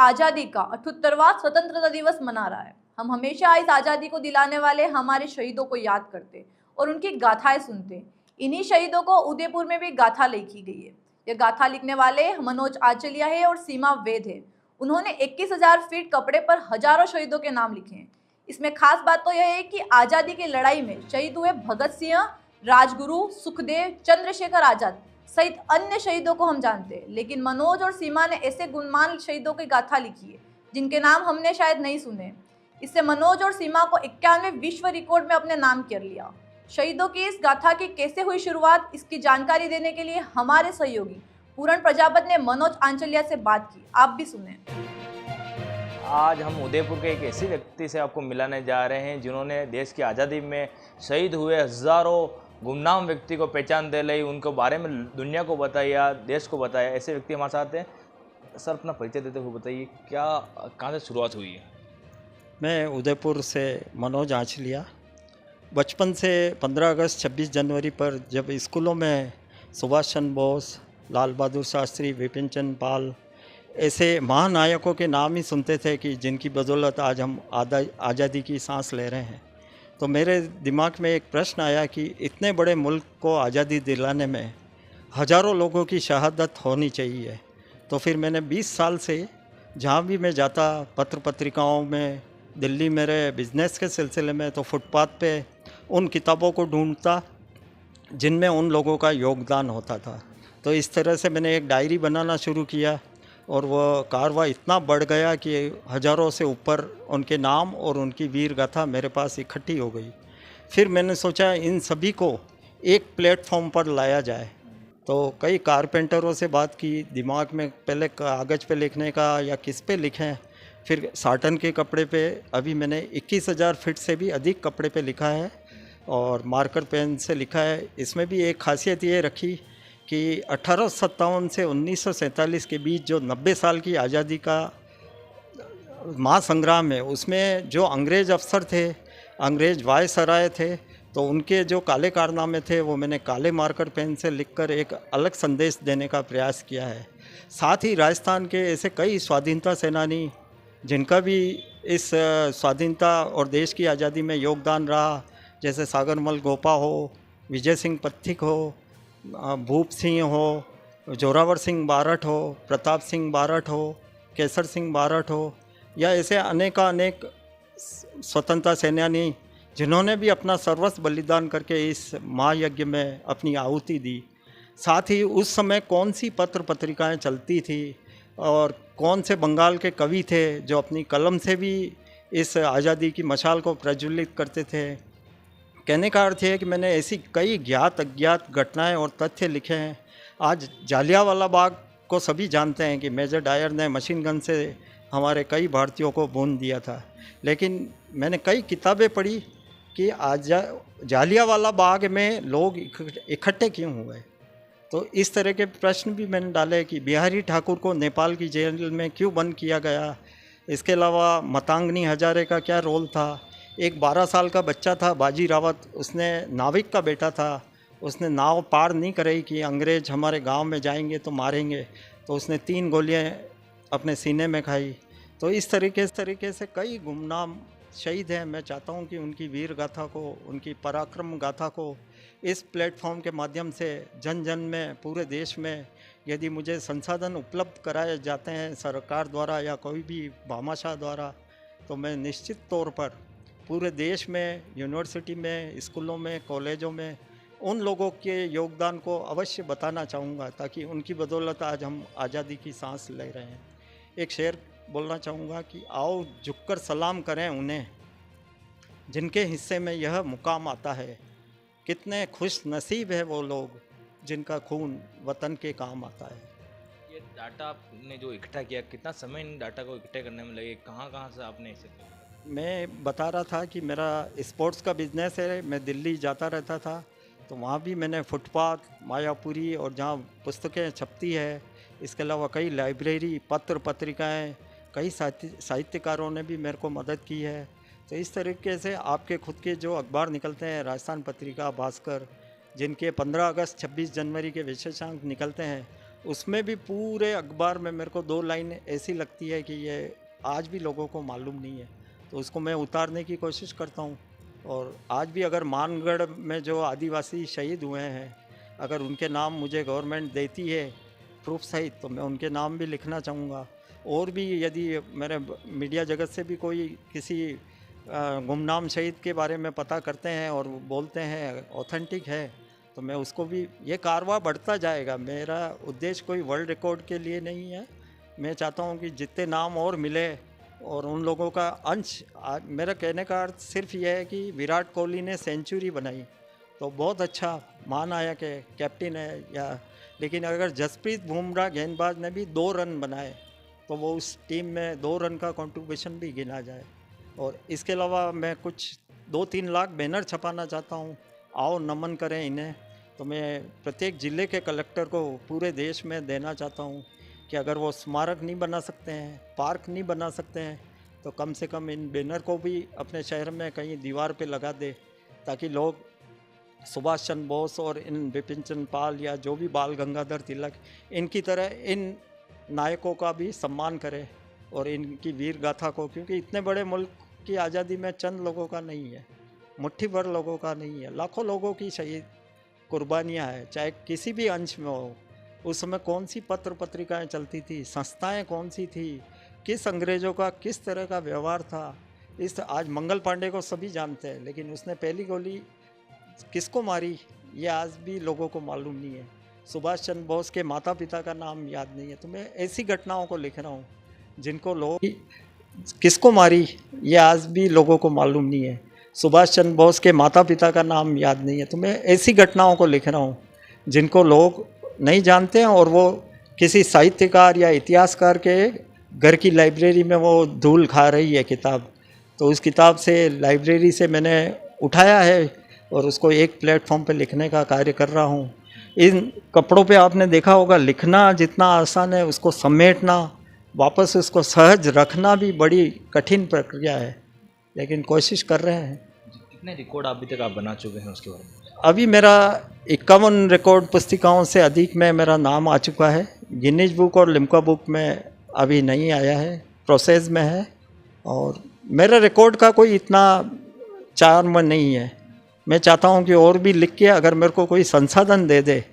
आज़ादी का 78वां स्वतंत्रता दिवस मना रहा है। हम हमेशा इस आज़ादी को दिलाने वाले हमारे शहीदों को याद करते और उनकी गाथाएं सुनते। इन्हीं शहीदों को उदयपुर में भी गाथा लिखी गई है। यह गाथा लिखने वाले मनोज आंचलिया है और सीमा वेद है। उन्होंने 21,000 फीट कपड़े पर हजारों शहीदों के नाम लिखे हैं। इसमें खास बात तो यह है कि आज़ादी की लड़ाई में शहीद हुए भगत सिंह, राजगुरु, सुखदेव, चंद्रशेखर आजाद सहित अन्य शहीदों को हम जानते हैं, लेकिन मनोज और सीमा ने ऐसे गुणमान शहीदों की गाथा लिखी है जिनके नाम हमने शायद नहीं सुने। इससे मनोज और सीमा को 91वें विश्व रिकॉर्ड में अपने नाम कर लिया। शहीदों की इस गाथा की कैसे हुई शुरुआत, इसकी जानकारी देने के लिए हमारे सहयोगी पूरण प्रजापत ने मनोज आंचलिया से बात की। आप भी सुने। आज हम उदयपुर के एक ऐसे व्यक्ति से आपको मिलाने जा रहे हैं जिन्होंने देश की आज़ादी में शहीद हुए हज़ारों गुमनाम व्यक्ति को पहचान दे ली, उनके बारे में दुनिया को बताया, देश को बताया। ऐसे व्यक्ति हमारे साथ हैं। सर, अपना परिचय देते हुए बताइए, क्या कहाँ से शुरुआत हुई है? मैं उदयपुर से मनोज आंचलिया। बचपन से 15 अगस्त 26 जनवरी पर जब स्कूलों में सुभाष चंद्र बोस, लाल बहादुर शास्त्री, विपिन चंद्र पाल ऐसे महानायकों के नाम ही सुनते थे कि जिनकी बदौलत आज हम आज़ादी की सांस ले रहे हैं, तो मेरे दिमाग में एक प्रश्न आया कि इतने बड़े मुल्क को आज़ादी दिलाने में हज़ारों लोगों की शहादत होनी चाहिए। तो फिर मैंने 20 साल से जहाँ भी मैं जाता, पत्र पत्रिकाओं में, दिल्ली मेरे बिज़नेस के सिलसिले में, तो फुटपाथ पे उन किताबों को ढूंढता जिनमें उन लोगों का योगदान होता था। तो इस तरह से मैंने एक डायरी बनाना शुरू किया और वह कारवा इतना बढ़ गया कि हज़ारों से ऊपर उनके नाम और उनकी वीर गाथा मेरे पास इकट्ठी हो गई। फिर मैंने सोचा इन सभी को एक प्लेटफॉर्म पर लाया जाए। तो कई कारपेंटरों से बात की, दिमाग में पहले कागज़ पे लिखने का या किस पे लिखें, फिर साटन के कपड़े पे अभी मैंने 21,000 फीट से भी अधिक कपड़े पे लिखा है और मार्कर पेन से लिखा है। इसमें भी एक खासियत ये रखी कि 1857 से 1947 के बीच जो 90 साल की आज़ादी का महासंग्राम है, उसमें जो अंग्रेज़ अफसर थे, अंग्रेज़ वायसराय थे, तो उनके जो काले कारनामे थे वो मैंने काले मार्कर पेन से लिखकर एक अलग संदेश देने का प्रयास किया है। साथ ही राजस्थान के ऐसे कई स्वाधीनता सेनानी जिनका भी इस स्वाधीनता और देश की आज़ादी में योगदान रहा, जैसे सागरमल गोपा हो, विजय सिंह पथिक हो, भूप सिंह हो, जोरावर सिंह बारठ हो, प्रताप सिंह बारठ हो, केसर सिंह बारठ हो, या ऐसे अनेक स्वतंत्रता सेनानी जिन्होंने भी अपना सर्वस्व बलिदान करके इस महायज्ञ में अपनी आहुति दी। साथ ही उस समय कौन सी पत्र पत्रिकाएं चलती थी और कौन से बंगाल के कवि थे जो अपनी कलम से भी इस आज़ादी की मशाल को प्रज्वलित करते थे। कहने का अर्थ है कि मैंने ऐसी कई ज्ञात अज्ञात घटनाएं और तथ्य लिखे हैं। आज जालियांवाला बाग को सभी जानते हैं कि मेजर डायर ने मशीन गन से हमारे कई भारतीयों को भून दिया था, लेकिन मैंने कई किताबें पढ़ी कि आज जालियांवाला बाग में लोग इकट्ठे क्यों हुए। तो इस तरह के प्रश्न भी मैंने डाले कि बिहारी ठाकुर को नेपाल की जेल में क्यों बंद किया गया। इसके अलावा मतांगनी हजारे का क्या रोल था। एक 12 साल का बच्चा था बाजी रावत, उसने नाविक का बेटा था, उसने नाव पार नहीं कराई कि अंग्रेज़ हमारे गांव में जाएंगे तो मारेंगे, तो उसने 3 गोलियां अपने सीने में खाई। तो इस तरीके से कई गुमनाम शहीद हैं। मैं चाहता हूं कि उनकी वीर गाथा को, उनकी पराक्रम गाथा को इस प्लेटफॉर्म के माध्यम से जन जन में, पूरे देश में यदि मुझे संसाधन उपलब्ध कराए जाते हैं सरकार द्वारा या कोई भी भामाशाह द्वारा, तो मैं निश्चित तौर पर पूरे देश में, यूनिवर्सिटी में, स्कूलों में, कॉलेजों में उन लोगों के योगदान को अवश्य बताना चाहूँगा, ताकि उनकी बदौलत आज हम आज़ादी की सांस ले रहे हैं। एक शेर बोलना चाहूँगा कि आओ झुककर सलाम करें उन्हें जिनके हिस्से में यह मुकाम आता है। कितने खुश नसीब है वो लोग जिनका खून वतन के काम आता है। ये डाटा आपने जो इकट्ठा किया, कितना समय इन डाटा को इकट्ठा करने में लगे, कहाँ से आपने इसे किया? मैं बता रहा था कि मेरा स्पोर्ट्स का बिज़नेस है। मैं दिल्ली जाता रहता था, तो वहाँ भी मैंने फुटपाथ, मायापुरी और जहाँ पुस्तकें छपती है, इसके अलावा कई लाइब्रेरी, पत्र पत्रिकाएं, कई साहित्यकारों ने भी मेरे को मदद की है। तो इस तरीके से आपके खुद के जो अखबार निकलते हैं, राजस्थान पत्रिका, भास्कर, जिनके 15 अगस्त 26 जनवरी के विशेषांक निकलते हैं, उसमें भी पूरे अखबार में मेरे को 2 लाइन ऐसी लगती है कि ये आज भी लोगों को मालूम नहीं है, तो उसको मैं उतारने की कोशिश करता हूँ। और आज भी अगर मानगढ़ में जो आदिवासी शहीद हुए हैं, अगर उनके नाम मुझे गवर्नमेंट देती है प्रूफ सहित, तो मैं उनके नाम भी लिखना चाहूँगा। और भी यदि मेरे मीडिया जगत से भी कोई किसी गुमनाम शहीद के बारे में पता करते हैं और बोलते हैं ऑथेंटिक है, तो मैं उसको भी, ये कारवां बढ़ता जाएगा। मेरा उद्देश्य कोई वर्ल्ड रिकॉर्ड के लिए नहीं है। मैं चाहता हूँ कि जितने नाम और मिले और उन लोगों का अंश, मेरा कहने का अर्थ सिर्फ यह है कि विराट कोहली ने सेंचुरी बनाई तो बहुत अच्छा मान आया कि कैप्टन है, या लेकिन अगर जसप्रीत बुमराह गेंदबाज ने भी 2 रन बनाए तो वो उस टीम में 2 रन का कंट्रीब्यूशन भी गिना जाए। और इसके अलावा मैं कुछ 2-3 लाख बैनर छपाना चाहता हूँ, आओ नमन करें इन्हें। तो मैं प्रत्येक ज़िले के कलेक्टर को पूरे देश में देना चाहता हूँ कि अगर वो स्मारक नहीं बना सकते हैं, पार्क नहीं बना सकते हैं, तो कम से कम इन बैनर को भी अपने शहर में कहीं दीवार पे लगा दे, ताकि लोग सुभाष चंद्र बोस और इन विपिन चंद्र पाल या जो भी बाल गंगाधर तिलक, इनकी तरह इन नायकों का भी सम्मान करें और इनकी वीर गाथा को, क्योंकि इतने बड़े मुल्क की आज़ादी में चंद लोगों का नहीं है, मुट्ठी भर लोगों का नहीं है, लाखों लोगों की शहीद कुर्बानियाँ हैं, चाहे किसी भी अंश में हो। उस समय कौन सी पत्र पत्रिकाएं चलती थी, संस्थाएं कौन सी थी, किस अंग्रेज़ों का किस तरह का व्यवहार था, इस आज मंगल पांडे को सभी जानते हैं, लेकिन उसने पहली गोली किसको मारी ये आज भी लोगों को मालूम नहीं है। सुभाष चंद्र बोस के माता पिता का नाम याद नहीं है। तो मैं ऐसी घटनाओं को लिख रहा हूँ जिनको लोग, किसको मारी ये आज भी लोगों को मालूम नहीं है। सुभाष चंद्र बोस के माता पिता का नाम याद नहीं है। तो मैं ऐसी घटनाओं को लिख रहा हूँ जिनको लोग नहीं जानते हैं, और वो किसी साहित्यकार या इतिहासकार के घर की लाइब्रेरी में वो धूल खा रही है किताब। तो उस किताब से, लाइब्रेरी से मैंने उठाया है और उसको एक प्लेटफॉर्म पे लिखने का कार्य कर रहा हूँ। इन कपड़ों पे आपने देखा होगा, लिखना जितना आसान है उसको समेटना, वापस उसको सहज रखना भी बड़ी कठिन प्रक्रिया है, लेकिन कोशिश कर रहे हैं। कितने रिकॉर्ड अभी तक आप बना चुके हैं उसके बारे में? अभी मेरा 51 रिकॉर्ड पुस्तिकाओं से अधिक में मेरा नाम आ चुका है। गिनीज बुक और लिम्का बुक में अभी नहीं आया है, प्रोसेस में है। और मेरा रिकॉर्ड का कोई इतना चार्म नहीं है। मैं चाहता हूं कि और भी लिख के अगर मेरे को कोई संसाधन दे दे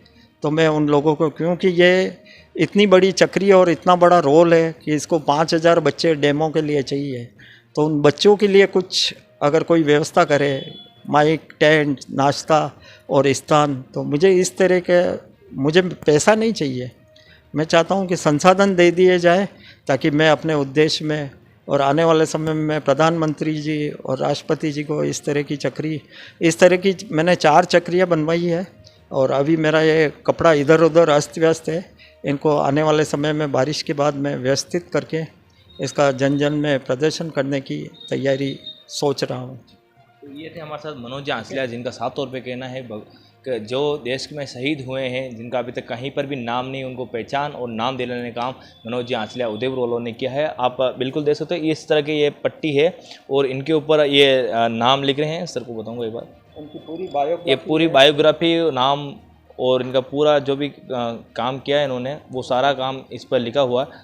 तो मैं उन लोगों को, क्योंकि ये इतनी बड़ी चक्री और इतना बड़ा रोल है कि इसको 5000 बच्चे डेमो के लिए चाहिए, तो उन बच्चों के लिए कुछ अगर कोई व्यवस्था करे, माइक, टेंट, नाश्ता और स्थान, तो मुझे इस तरह के, मुझे पैसा नहीं चाहिए। मैं चाहता हूं कि संसाधन दे दिए जाए ताकि मैं अपने उद्देश्य में, और आने वाले समय में प्रधानमंत्री जी और राष्ट्रपति जी को इस तरह की चक्री, इस तरह की मैंने 4 चक्रियाँ बनवाई है। और अभी मेरा ये कपड़ा इधर उधर अस्त व्यस्त है, इनको आने वाले समय में बारिश के बाद मैं व्यवस्थित करके इसका जन जन में प्रदर्शन करने की तैयारी सोच रहा हूँ। तो ये थे हमारे साथ मनोज आंसलिया, जिनका साफ तौर पे कहना है कि जो देश में शहीद हुए हैं, जिनका अभी तक कहीं पर भी नाम नहीं, उनको पहचान और नाम दिलाने का काम मनोज जी आंसलिया उदयपुर वालों ने किया है। आप बिल्कुल देख सकते हो इस तरह की ये पट्टी है और इनके ऊपर ये नाम लिख रहे हैं। सर को बताऊँगा एक बार, उनकी पूरी बायोग्राफी, ये पूरी बायोग्राफी, नाम और इनका पूरा जो भी काम किया है इन्होंने, वो सारा काम इस पर लिखा हुआ है।